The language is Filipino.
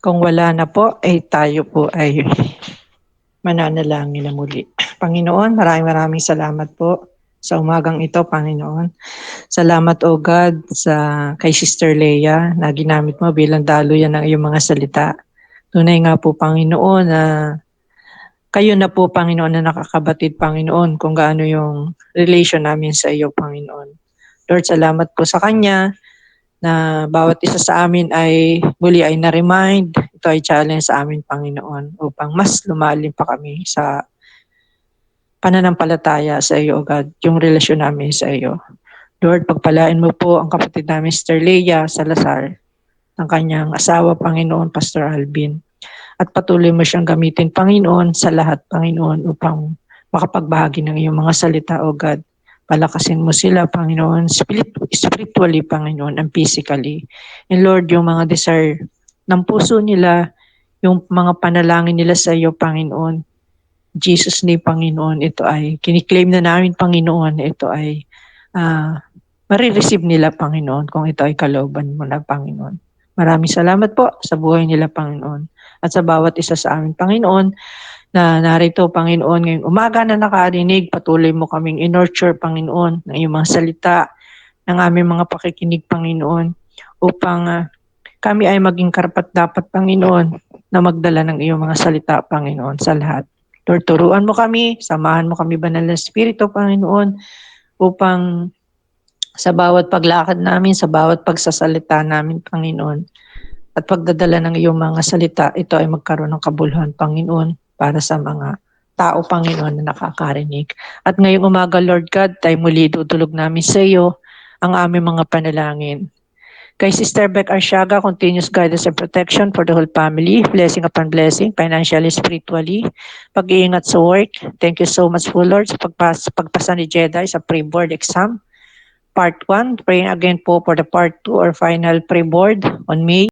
Kung wala na po, ay tayo po ay mananalangin na muli. Panginoon, maraming salamat po sa umagang ito, Panginoon. Salamat, O God, kay Sister Leia na ginamit mo bilang daluyan ng iyong mga salita. Tunay nga po, Panginoon, na kayo na po, Panginoon, na nakakabatid, Panginoon, kung gaano yung relation namin sa iyo, Panginoon. Lord, salamat po sa Kanya na bawat isa sa amin ay muli ay na-remind, ito ay challenge sa amin, Panginoon, upang mas lumalim pa kami sa pananampalataya sa iyo, O God, yung relasyon namin sa iyo. Lord, pagpalain mo po ang kapatid namin, Sister Leia Salazar, ng kanyang asawa, Panginoon, Pastor Alvin. At patuloy mo siyang gamitin, Panginoon, sa lahat, Panginoon, upang makapagbahagi ng iyong mga salita, O God. Palakasin mo sila, Panginoon, spiritually, Panginoon, and physically. And Lord, yung mga desire ng puso nila, yung mga panalangin nila sa iyo, Panginoon, Jesus name, Panginoon, ito ay kiniklaim na namin, Panginoon, ito ay marireceive nila, Panginoon, kung ito ay kalooban mo na, Panginoon. Maraming salamat po sa buhay nila, Panginoon. At sa bawat isa sa amin, Panginoon, na narito, Panginoon, ngayong umaga na nakarinig, patuloy mo kaming in-nurture, Panginoon, ng iyong mga salita, ng aming mga pakikinig, Panginoon, upang kami ay maging karapat-dapat, Panginoon, na magdala ng iyong mga salita, Panginoon, sa lahat. Lord, turuan mo kami, samahan mo kami, Banal na Espiritu, Panginoon, upang sa bawat paglakad namin, sa bawat pagsasalita namin, Panginoon, at pagdadala ng iyong mga salita, ito ay magkaroon ng kabuluhan, Panginoon, para sa mga tao, Panginoon, na nakakarinig. At ngayong umaga, Lord God, tayo muli dudulog namin sa iyo ang aming mga panalangin. Kay Sister Beck Arsiaga, continuous guidance and protection for the whole family, blessing upon blessing, financially, spiritually, pag-iingat sa work. Thank you so much po, Lord, sa pagpasa ni Jedi sa pre-board exam. Part 1, praying again po for the Part 2 or final pre-board on May